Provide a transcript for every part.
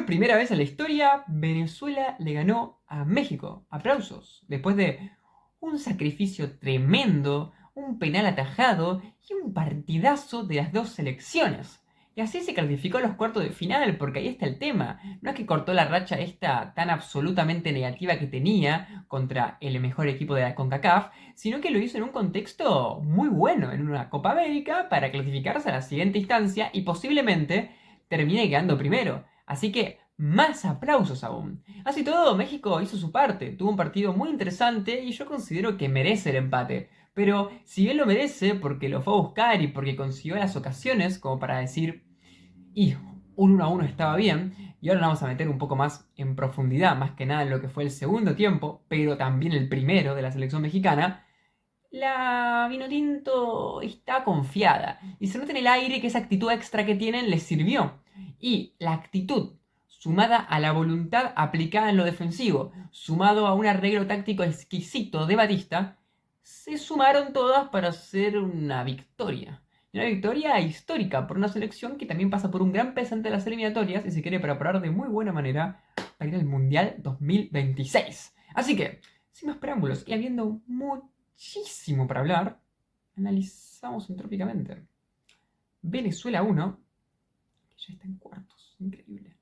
Por primera vez en la historia, Venezuela le ganó a México. Aplausos. Después de un sacrificio tremendo, un penal atajado y un partidazo de las dos selecciones. Y así se clasificó a los cuartos de final, porque ahí está el tema. No es que cortó la racha esta tan absolutamente negativa que tenía contra el mejor equipo de la CONCACAF, sino que lo hizo en un contexto muy bueno, en una Copa América, para clasificarse a la siguiente instancia y posiblemente termine quedando primero. Así que más aplausos aún. Así todo, México hizo su parte, tuvo un partido muy interesante y yo considero que merece el empate. Pero si bien lo merece porque lo fue a buscar y porque consiguió las ocasiones como para decir, y un 1-1 estaba bien, y ahora nos vamos a meter un poco más en profundidad, más que nada en lo que fue el segundo tiempo, pero también el primero de la selección mexicana, la Vinotinto está confiada y se nota en el aire que esa actitud extra que tienen les sirvió. Y la actitud, sumada a la voluntad aplicada en lo defensivo, sumado a un arreglo táctico exquisito de Batista, se sumaron todas para hacer una victoria. Una victoria histórica por una selección que también pasa por un gran pesante de las eliminatorias y se quiere preparar de muy buena manera para ir al Mundial 2026. Así que, sin más preámbulos y habiendo muchísimo para hablar, analizamos entrópicamente. Venezuela 1, que ya está en cuartos, increíble,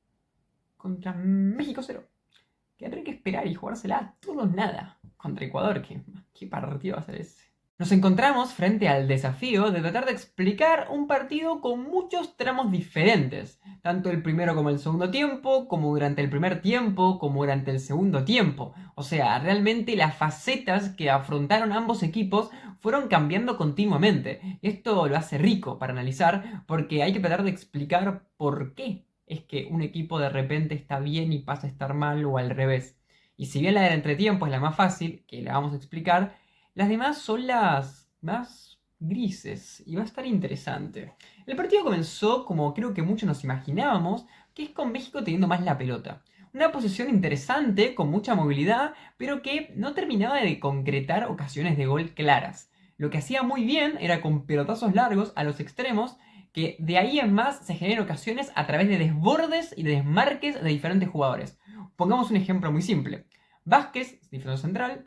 contra México 0, que tendrá que esperar y jugársela a todos nada contra Ecuador, que qué partido va a ser ese. Nos encontramos frente al desafío de tratar de explicar un partido con muchos tramos diferentes, tanto el primero como el segundo tiempo, como durante el primer tiempo, como durante el segundo tiempo. O sea, realmente las facetas que afrontaron ambos equipos fueron cambiando continuamente. Esto lo hace rico para analizar porque hay que tratar de explicar por qué es que un equipo de repente está bien y pasa a estar mal o al revés. Y si bien la del entretiempo es la más fácil, que la vamos a explicar, las demás son las más grises y va a estar interesante. El partido comenzó como creo que muchos nos imaginábamos, que es con México teniendo más la pelota. Una posición interesante, con mucha movilidad, pero que no terminaba de concretar ocasiones de gol claras. Lo que hacía muy bien era con pelotazos largos a los extremos, que de ahí en más se generan ocasiones a través de desbordes y de desmarques de diferentes jugadores. Pongamos un ejemplo muy simple. Vázquez, defensor central,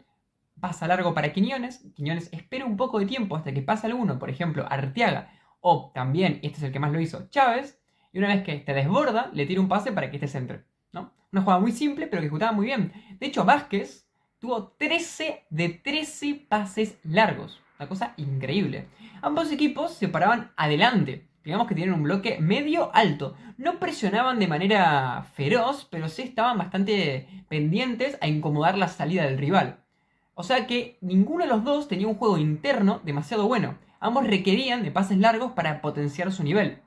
pasa largo para Quiñones, Quiñones espera un poco de tiempo hasta que pasa alguno, por ejemplo, Arteaga, o también, este es el que más lo hizo, Chávez, y una vez que te desborda, le tira un pase para que este centre, ¿no? Una jugada muy simple, pero que ejecutaba muy bien. De hecho, Vázquez tuvo 13 de 13 pases largos, una cosa increíble. Ambos equipos se paraban adelante, digamos que tienen un bloque medio alto. No presionaban de manera feroz, pero sí estaban bastante pendientes a incomodar la salida del rival. O sea que ninguno de los dos tenía un juego interno demasiado bueno. Ambos requerían de pases largos para potenciar su nivel.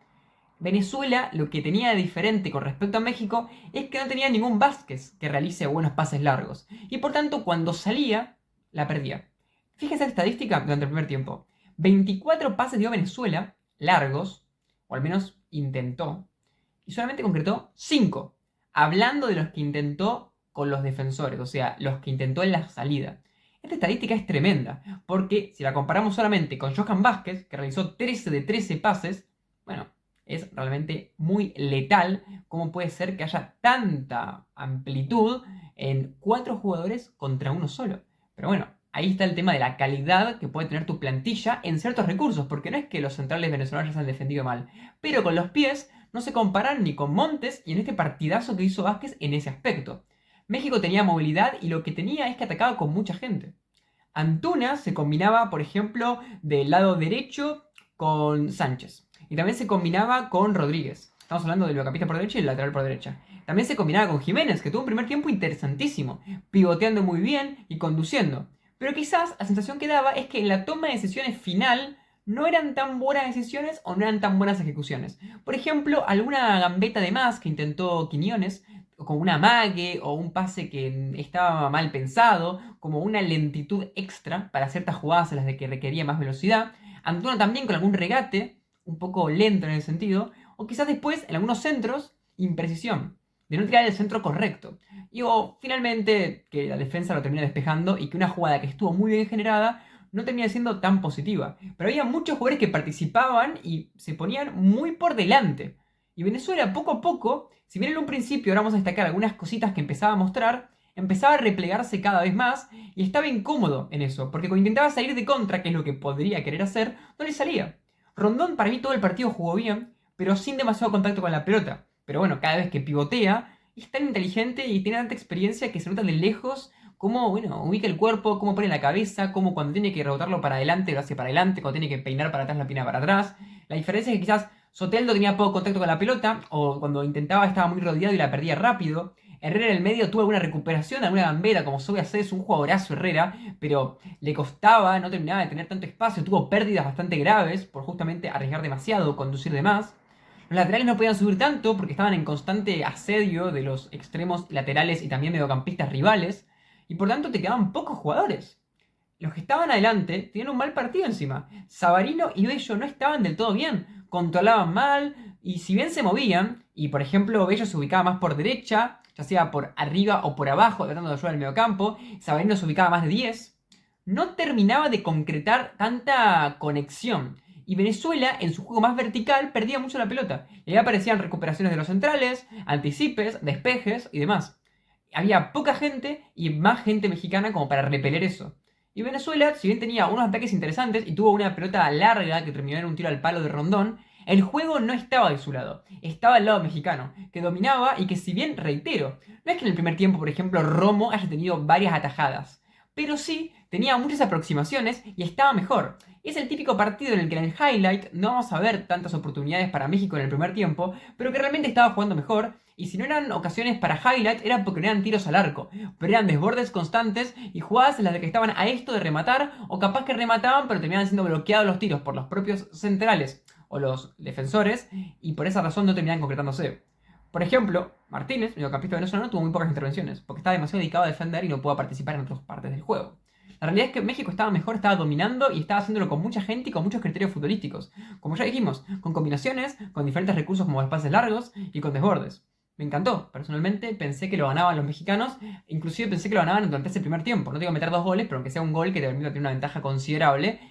Venezuela lo que tenía de diferente con respecto a México es que no tenía ningún Vázquez que realice buenos pases largos. Y por tanto cuando salía, la perdía. Fíjese la estadística durante el primer tiempo. 24 pases dio Venezuela, largos, o al menos intentó, y solamente concretó 5. Hablando de los que intentó con los defensores, o sea, los que intentó en la salida. Esta estadística es tremenda, porque si la comparamos solamente con Johan Vázquez, que realizó 13 de 13 pases, bueno, es realmente muy letal cómo puede ser que haya tanta amplitud en 4 jugadores contra uno solo. Pero bueno, ahí está el tema de la calidad que puede tener tu plantilla en ciertos recursos, porque no es que los centrales venezolanos se han defendido mal, pero con los pies no se comparan ni con Montes y en este partidazo que hizo Vázquez en ese aspecto. México tenía movilidad y lo que tenía es que atacaba con mucha gente. Antuna se combinaba, por ejemplo, del lado derecho con Sánchez. Y también se combinaba con Rodríguez. Estamos hablando del mediocapista por derecha y el lateral por derecha. También se combinaba con Jiménez, que tuvo un primer tiempo interesantísimo, pivoteando muy bien y conduciendo. Pero quizás la sensación que daba es que en la toma de decisiones final no eran tan buenas decisiones o no eran tan buenas ejecuciones. Por ejemplo, alguna gambeta de más que intentó Quiñones, como un amague o un pase que estaba mal pensado, como una lentitud extra para ciertas jugadas en las de que requería más velocidad. Antuna también con algún regate, un poco lento en el sentido, o quizás después en algunos centros, imprecisión, de no tirar el centro correcto. Y o finalmente que la defensa lo termina despejando y que una jugada que estuvo muy bien generada no termina siendo tan positiva. Pero había muchos jugadores que participaban y se ponían muy por delante. Y Venezuela, poco a poco, si bien en un principio ahora vamos a destacar algunas cositas que empezaba a mostrar, empezaba a replegarse cada vez más y estaba incómodo en eso, porque cuando intentaba salir de contra, que es lo que podría querer hacer, no le salía. Rondón para mí todo el partido jugó bien, pero sin demasiado contacto con la pelota. Pero bueno, cada vez que pivotea, es tan inteligente y tiene tanta experiencia que se nota de lejos cómo, bueno, ubica el cuerpo, cómo pone la cabeza, cómo cuando tiene que rebotarlo para adelante lo hace para adelante, cuando tiene que peinar para atrás la peina para atrás. La diferencia es que quizás Soteldo tenía poco contacto con la pelota, o cuando intentaba estaba muy rodeado y la perdía rápido. Herrera en el medio tuvo alguna recuperación, alguna gambeta, como suele hacer, es un jugadorazo Herrera, pero le costaba, no terminaba de tener tanto espacio, tuvo pérdidas bastante graves por justamente arriesgar demasiado, conducir de más. Los laterales no podían subir tanto porque estaban en constante asedio de los extremos laterales y también mediocampistas rivales, y por tanto te quedaban pocos jugadores. Los que estaban adelante tenían un mal partido encima. Savarino y Bello no estaban del todo bien, controlaban mal, y si bien se movían, y por ejemplo Bello se ubicaba más por derecha, ya sea por arriba o por abajo, tratando de ayudar al mediocampo, Savarino se ubicaba más de 10, no terminaba de concretar tanta conexión. Y Venezuela, en su juego más vertical, perdía mucho la pelota. Y ahí aparecían recuperaciones de los centrales, anticipes, despejes y demás. Había poca gente y más gente mexicana como para repeler eso. Y Venezuela, si bien tenía unos ataques interesantes y tuvo una pelota larga que terminó en un tiro al palo de Rondón, el juego no estaba de su lado, estaba al lado mexicano, que dominaba y que si bien, reitero, no es que en el primer tiempo, por ejemplo, Romo haya tenido varias atajadas, pero sí tenía muchas aproximaciones y estaba mejor. Es el típico partido en el que en el highlight no vamos a ver tantas oportunidades para México en el primer tiempo, pero que realmente estaba jugando mejor, y si no eran ocasiones para highlight era porque no eran tiros al arco, pero eran desbordes constantes y jugadas en las que estaban a esto de rematar, o capaz que remataban pero terminaban siendo bloqueados los tiros por los propios centrales o los defensores, y por esa razón no terminaban concretándose. Por ejemplo, Martínez, mediocampista venezolano, tuvo muy pocas intervenciones, porque estaba demasiado dedicado a defender y no pudo participar en otras partes del juego. La realidad es que México estaba mejor, estaba dominando y estaba haciéndolo con mucha gente y con muchos criterios futbolísticos. Como ya dijimos, con combinaciones, con diferentes recursos como espacios largos y con desbordes. Me encantó, personalmente pensé que lo ganaban los mexicanos, inclusive pensé que lo ganaban durante ese primer tiempo. No tengo que meter 2 goles, pero aunque sea un gol que te permita tener una ventaja considerable.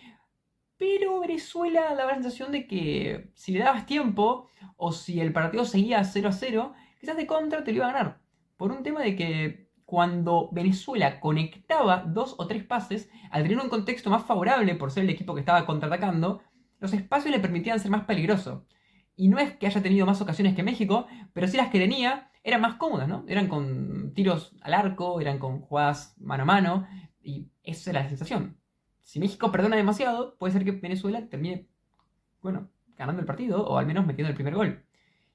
Pero Venezuela daba la sensación de que si le dabas tiempo, o si el partido seguía 0-0, quizás de contra te lo iba a ganar. Por un tema de que cuando Venezuela conectaba 2 o 3 pases, al tener un contexto más favorable por ser el equipo que estaba contraatacando, los espacios le permitían ser más peligroso. Y no es que haya tenido más ocasiones que México, pero sí las que tenía eran más cómodas, ¿no? Eran con tiros al arco, eran con jugadas mano a mano, y esa era la sensación. Si México perdona demasiado, puede ser que Venezuela termine, bueno, ganando el partido o al menos metiendo el primer gol.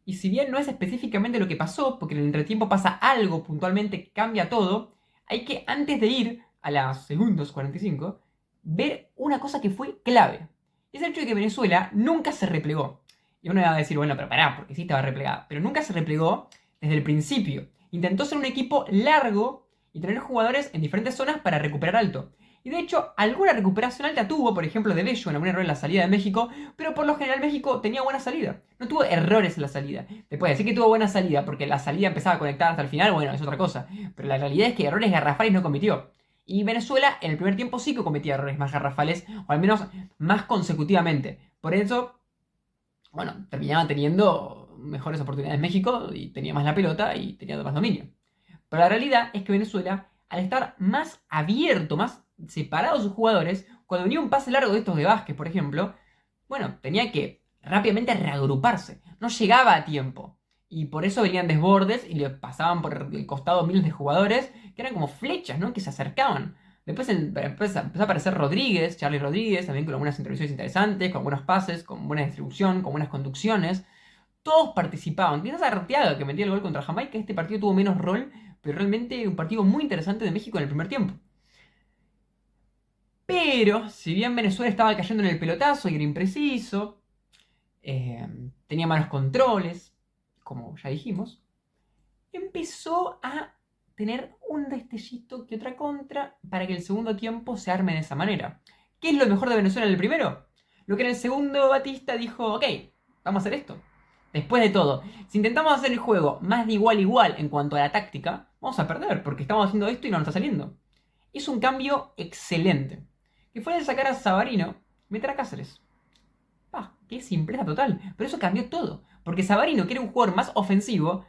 Y si bien no es específicamente lo que pasó, porque en el entretiempo pasa algo puntualmente que cambia todo, hay que antes de ir a los segundos 45, ver una cosa que fue clave. Es el hecho de que Venezuela nunca se replegó. Y uno va a decir, bueno, pero pará, porque sí estaba replegada. Pero nunca se replegó desde el principio. Intentó ser un equipo largo y tener jugadores en diferentes zonas para recuperar alto. Y de hecho, alguna recuperación alta tuvo, por ejemplo, de Bello en algún error en la salida de México, pero por lo general México tenía buena salida. No tuvo errores en la salida. Después decir que tuvo buena salida porque la salida empezaba a conectar hasta el final, bueno, es otra cosa. Pero la realidad es que errores garrafales no cometió. Y Venezuela en el primer tiempo sí que cometía errores más garrafales, o al menos más consecutivamente. Por eso, bueno, terminaba teniendo mejores oportunidades México y tenía más la pelota y tenía más dominio. Pero la realidad es que Venezuela, al estar más abierto, más separado de sus jugadores, cuando venía un pase largo de estos de Vázquez, por ejemplo, bueno, tenía que rápidamente reagruparse. No llegaba a tiempo. Y por eso venían desbordes y le pasaban por el costado miles de jugadores que eran como flechas, ¿no? Que se acercaban. Después empezó a aparecer Rodríguez, Charlie Rodríguez, también con algunas intervenciones interesantes, con buenos pases, con buena distribución, con buenas conducciones. Todos participaban. Quizás Arteaga, que metía el gol contra Jamaica, este partido tuvo menos rol, pero realmente un partido muy interesante de México en el primer tiempo. Pero, si bien Venezuela estaba cayendo en el pelotazo y era impreciso, tenía malos controles, como ya dijimos, empezó a tener un destellito que otra contra para que el segundo tiempo se arme de esa manera. ¿Qué es lo mejor de Venezuela en el primero? Lo que en el segundo Batista dijo, ok, vamos a hacer esto. Después de todo, si intentamos hacer el juego más de igual a igual en cuanto a la táctica, vamos a perder porque estamos haciendo esto y no nos está saliendo. Es un cambio excelente. Que fue de sacar a Savarino y meter a Cáceres. Qué simpleza total. Pero eso cambió todo. Porque Savarino, que era un jugador más ofensivo,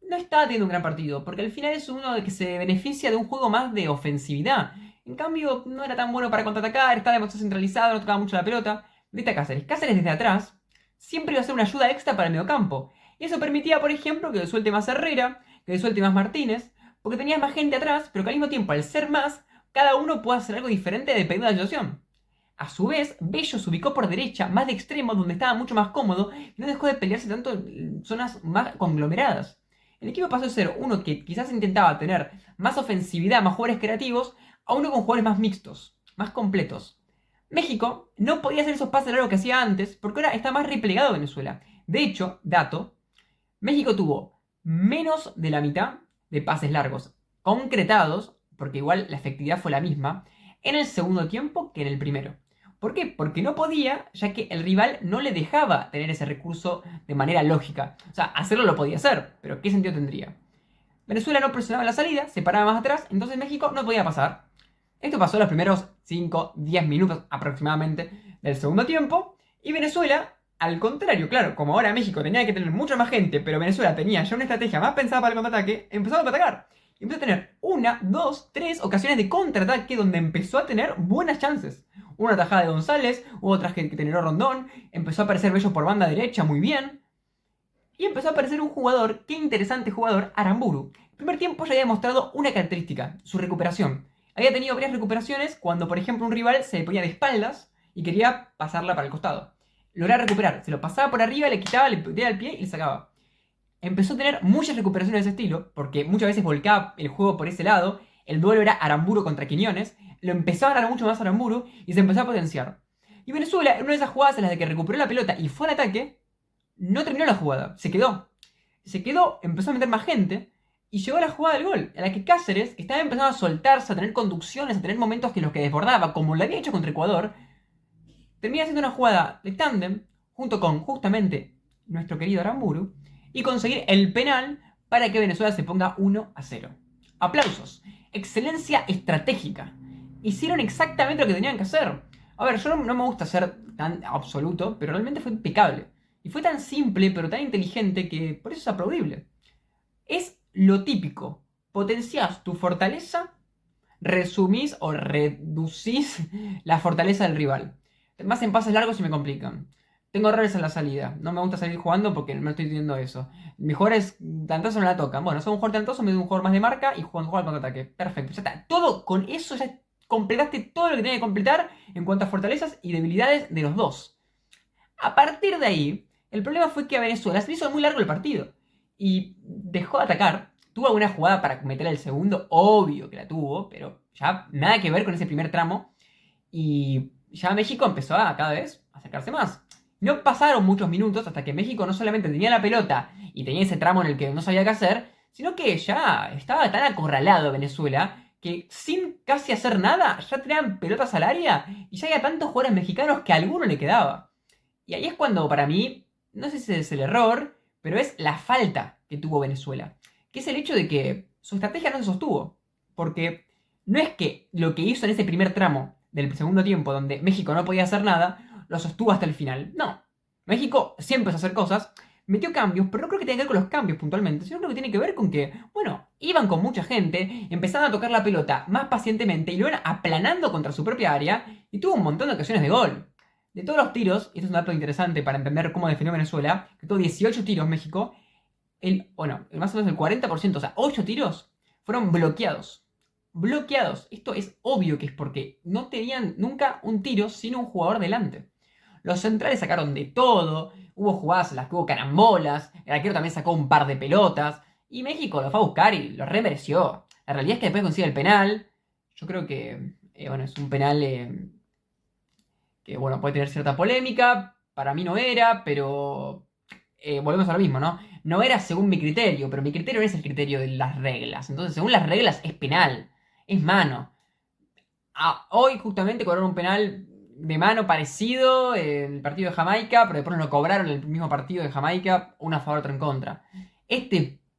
no estaba teniendo un gran partido, porque al final es uno de que se beneficia de un juego más de ofensividad. En cambio, no era tan bueno para contraatacar, estaba demasiado centralizado, no tocaba mucho la pelota. Viste a Cáceres. Cáceres desde atrás siempre iba a ser una ayuda extra para el mediocampo. Y eso permitía, por ejemplo, que le suelte más Herrera, que le suelte más Martínez, porque tenías más gente atrás, pero que al mismo tiempo, al ser más, cada uno puede hacer algo diferente dependiendo de la situación. A su vez, Bello se ubicó por derecha, más de extremo, donde estaba mucho más cómodo y no dejó de pelearse tanto en zonas más conglomeradas. El equipo pasó de ser uno que quizás intentaba tener más ofensividad, más jugadores creativos, a uno con jugadores más mixtos, más completos. México no podía hacer esos pases largos que hacía antes porque ahora está más replegado a Venezuela. De hecho, dato, México tuvo menos de la mitad de pases largos concretados, porque igual la efectividad fue la misma, en el segundo tiempo que en el primero. ¿Por qué? Porque no podía, ya que el rival no le dejaba tener ese recurso de manera lógica. O sea, hacerlo lo podía hacer, pero ¿qué sentido tendría? Venezuela no presionaba la salida, se paraba más atrás, entonces México no podía pasar. Esto pasó los primeros 5-10 minutos aproximadamente del segundo tiempo, y Venezuela, al contrario, claro, como ahora México tenía que tener mucha más gente, pero Venezuela tenía ya una estrategia más pensada para el contraataque, empezó a contraatacar. Y empezó a tener una, dos, tres ocasiones de contraataque donde empezó a tener buenas chances. Una tajada de González, hubo otras que generó Rondón, empezó a aparecer Bello por banda derecha muy bien. Y empezó a aparecer un jugador, qué interesante jugador, Aramburu. El primer tiempo ya había demostrado una característica, su recuperación. Había tenido varias recuperaciones cuando, por ejemplo, un rival se le ponía de espaldas y quería pasarla para el costado. Lograba recuperar, se lo pasaba por arriba, le quitaba, le tiraba el pie y le sacaba. Empezó a tener muchas recuperaciones de ese estilo, porque muchas veces volcaba el juego por ese lado. El duelo era Aramburu contra Quiñones. Lo empezó a ganar mucho más Aramburu y se empezó a potenciar. Y Venezuela, en una de esas jugadas en las de que recuperó la pelota y fue al ataque, no terminó la jugada, se quedó. Se quedó, empezó a meter más gente y llegó a la jugada del gol, a la que Cáceres, que estaba empezando a soltarse, a tener conducciones, a tener momentos que los que desbordaba, como lo había hecho contra Ecuador, termina haciendo una jugada de tándem junto con justamente nuestro querido Aramburu y conseguir el penal para que Venezuela se ponga 1-0. Aplausos. Excelencia estratégica. Hicieron exactamente lo que tenían que hacer. A ver, yo no me gusta ser tan absoluto, pero realmente fue impecable. Y fue tan simple, pero tan inteligente que por eso es aplaudible. Es lo típico. Potenciás tu fortaleza, resumís o reducís la fortaleza del rival. Más en pases largos se me complican. Tengo errores en la salida. No me gusta salir jugando porque no estoy teniendo eso. Mejor es talentoso no la tocan. Bueno, soy un jugador talentoso, me doy un jugador más de marca y juego al contraataque. Perfecto. Ya está. Todo con eso ya completaste todo lo que tenía que completar en cuanto a fortalezas y debilidades de los dos. A partir de ahí, el problema fue que a Venezuela se le hizo muy largo el partido. Y dejó de atacar. Tuvo alguna jugada para meter el segundo, obvio que la tuvo, pero ya nada que ver con ese primer tramo. Y ya México empezó a cada vez acercarse más. No pasaron muchos minutos hasta que México no solamente tenía la pelota y tenía ese tramo en el que no sabía qué hacer, sino que ya estaba tan acorralado Venezuela que sin casi hacer nada ya tenían pelotas al área y ya había tantos jugadores mexicanos que a alguno le quedaba. Y ahí es cuando para mí, no sé si es el error, pero es la falta que tuvo Venezuela. Que es el hecho de que su estrategia no se sostuvo. Porque no es que lo que hizo en ese primer tramo del segundo tiempo, donde México no podía hacer nada, lo sostuvo hasta el final. No. México siempre empezó a hacer cosas, metió cambios, pero no creo que tenga que ver con los cambios puntualmente, sino creo que tiene que ver con que, bueno, iban con mucha gente, empezaban a tocar la pelota más pacientemente y lo iban aplanando contra su propia área y tuvo un montón de ocasiones de gol. De todos los tiros, y esto es un dato interesante para entender cómo definió Venezuela, que tuvo 18 tiros México, más o menos el 40%, o sea, 8 tiros, fueron bloqueados. Bloqueados. Esto es obvio que es porque no tenían nunca un tiro sin un jugador delante. Los centrales sacaron de todo, hubo jugadas en las que hubo carambolas, el arquero también sacó un par de pelotas, y México lo fue a buscar y lo remereció. La realidad es que después consigue el penal. Yo creo que, es un penal que bueno, puede tener cierta polémica, para mí no era, pero volvemos a lo mismo, ¿no? No era según mi criterio, pero mi criterio no es el criterio de las reglas. Entonces, según las reglas es penal, es mano. Hoy justamente cobraron un penal de mano parecido en el partido de Jamaica, pero después no lo cobraron en el mismo partido de Jamaica, uno a favor, otro en contra.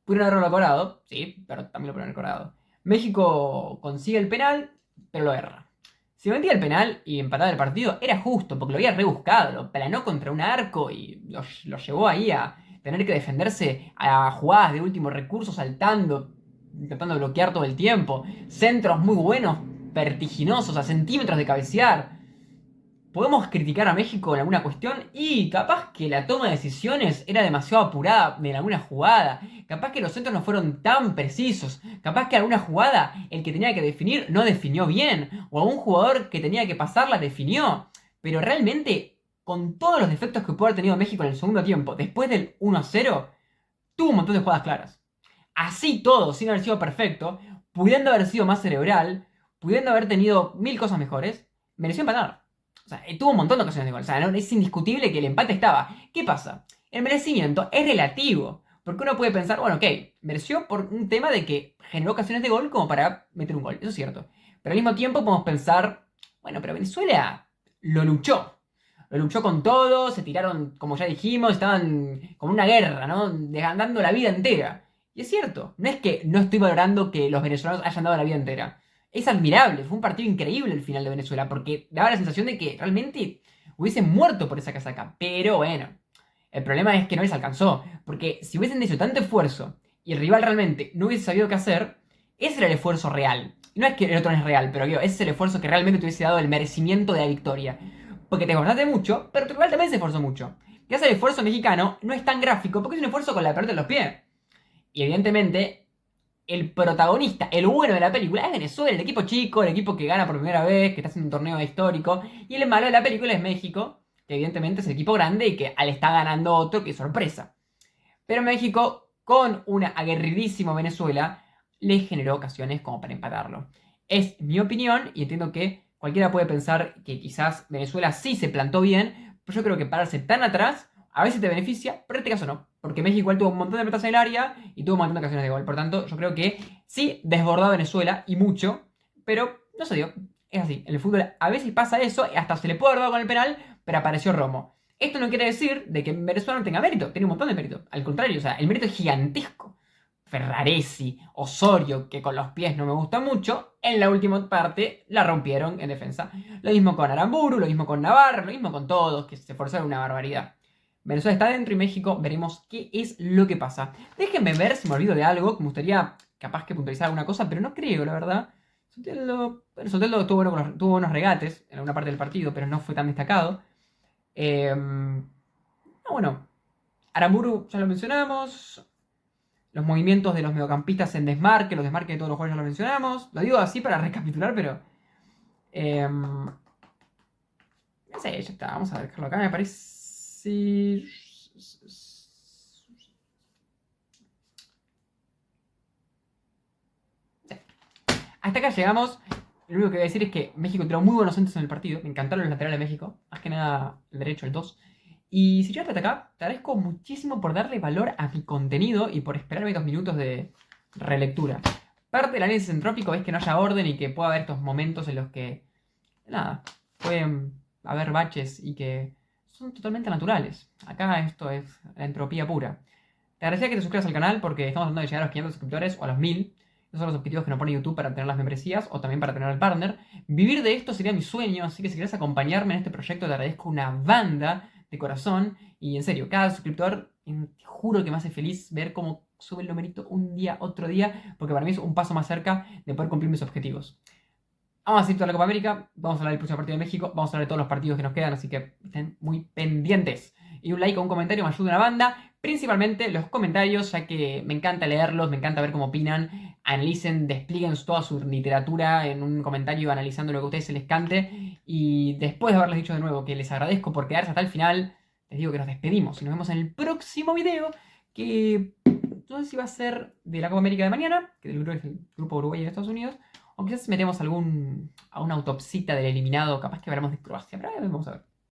Pudieron haberlo cobrado, sí, pero también lo pudieron haber cobrado. México consigue el penal, pero lo erra. Si metía el penal y empataba el partido, era justo, porque lo había rebuscado, lo planó contra un arco y lo llevó ahí a tener que defenderse a jugadas de último recurso, saltando, intentando bloquear todo el tiempo, centros muy buenos, vertiginosos, a centímetros de cabecear. Podemos criticar a México en alguna cuestión y capaz que la toma de decisiones era demasiado apurada en alguna jugada. Capaz que los centros no fueron tan precisos. Capaz que alguna jugada el que tenía que definir no definió bien. O algún jugador que tenía que pasarla definió. Pero realmente, con todos los defectos que pudo haber tenido México en el segundo tiempo, después del 1-0, tuvo un montón de jugadas claras. Así todo, sin haber sido perfecto, pudiendo haber sido más cerebral, pudiendo haber tenido mil cosas mejores, mereció empatar. O sea, tuvo un montón de ocasiones de gol. O sea, no, es indiscutible que el empate estaba. ¿Qué pasa? El merecimiento es relativo. Porque uno puede pensar, bueno, ok, mereció por un tema de que generó ocasiones de gol como para meter un gol. Eso es cierto. Pero al mismo tiempo podemos pensar, bueno, pero Venezuela lo luchó. Lo luchó con todo, se tiraron, como ya dijimos, estaban como una guerra, ¿no? Dando la vida entera. Y es cierto, no es que no estoy valorando que los venezolanos hayan dado la vida entera. Es admirable, fue un partido increíble el final de Venezuela, porque daba la sensación de que realmente hubiesen muerto por esa casaca. Pero bueno, el problema es que no les alcanzó, porque si hubiesen hecho tanto esfuerzo y el rival realmente no hubiese sabido qué hacer, ese era el esfuerzo real. Y no es que el otro no es real, pero ese es el esfuerzo que realmente te hubiese dado el merecimiento de la victoria. Porque te esforzaste mucho, pero tu rival también se esforzó mucho. Que hace el esfuerzo mexicano no es tan gráfico porque es un esfuerzo con la pelota en los pies. Y evidentemente, el protagonista, el bueno de la película es Venezuela, el equipo chico, el equipo que gana por primera vez, que está haciendo un torneo histórico. Y el malo de la película es México, que evidentemente es el equipo grande y que le está ganando otro, que sorpresa. Pero México, con una aguerridísima Venezuela, le generó ocasiones como para empatarlo. Es mi opinión y entiendo que cualquiera puede pensar que quizás Venezuela sí se plantó bien, pero yo creo que pararse tan atrás a veces te beneficia, pero en este caso no. Porque México igual tuvo un montón de pelotas en el área y tuvo un montón de ocasiones de gol. Por tanto, yo creo que sí desbordó a Venezuela y mucho, pero no se dio. Es así, en el fútbol a veces pasa eso, hasta se le puede haber dado con el penal, pero apareció Romo. Esto no quiere decir de que Venezuela no tenga mérito, tiene un montón de mérito. Al contrario, o sea, el mérito es gigantesco. Ferraresi, Osorio, que con los pies no me gusta mucho, en la última parte la rompieron en defensa. Lo mismo con Aramburu, lo mismo con Navarro, lo mismo con todos, que se forzaron una barbaridad. Venezuela está dentro y México veremos qué es lo que pasa. Déjenme ver si me olvido de algo, que me gustaría capaz que puntualizar alguna cosa, pero no creo, la verdad. Soteldo tuvo buenos regates en alguna parte del partido, pero no fue tan destacado. Bueno, Aramburu ya lo mencionamos. Los movimientos de los mediocampistas en desmarque, los desmarques de todos los jugadores ya lo mencionamos. Lo digo así para recapitular, pero... no sé, ya está. Vamos a dejarlo acá, me parece... Hasta acá llegamos. Lo único que voy a decir es que México tiró muy buenos centros en el partido. Me encantaron los laterales de México. Más que nada el derecho, el 2. Y si llegaste hasta acá, te agradezco muchísimo por darle valor a mi contenido y por esperarme 2 minutos de relectura. Parte del análisis entrópico es que no haya orden y que pueda haber estos momentos en los que, nada, pueden haber baches y que son totalmente naturales. Acá esto es la entropía pura. Te agradecería que te suscribas al canal porque estamos tratando de llegar a los 500 suscriptores o a los 1000. Esos son los objetivos que nos pone YouTube para tener las membresías o también para tener al partner. Vivir de esto sería mi sueño, así que si quieres acompañarme en este proyecto te agradezco una banda de corazón. Y en serio, cada suscriptor, te juro que me hace feliz ver cómo sube el numerito un día, otro día, porque para mí es un paso más cerca de poder cumplir mis objetivos. Vamos a ir toda la Copa América, vamos a hablar del próximo partido de México, vamos a hablar de todos los partidos que nos quedan, así que estén muy pendientes. Y un like o un comentario me ayuda una banda. Principalmente los comentarios, ya que me encanta leerlos, me encanta ver cómo opinan, analicen, desplieguen toda su literatura en un comentario analizando lo que a ustedes se les cante. Y después de haberles dicho de nuevo que les agradezco por quedarse hasta el final, les digo que nos despedimos y nos vemos en el próximo video, que no sé si va a ser de la Copa América de mañana, que es el grupo Uruguay en Estados Unidos, o quizás metemos a una autopsita del eliminado, capaz que hablamos de Croacia, pero vamos a ver.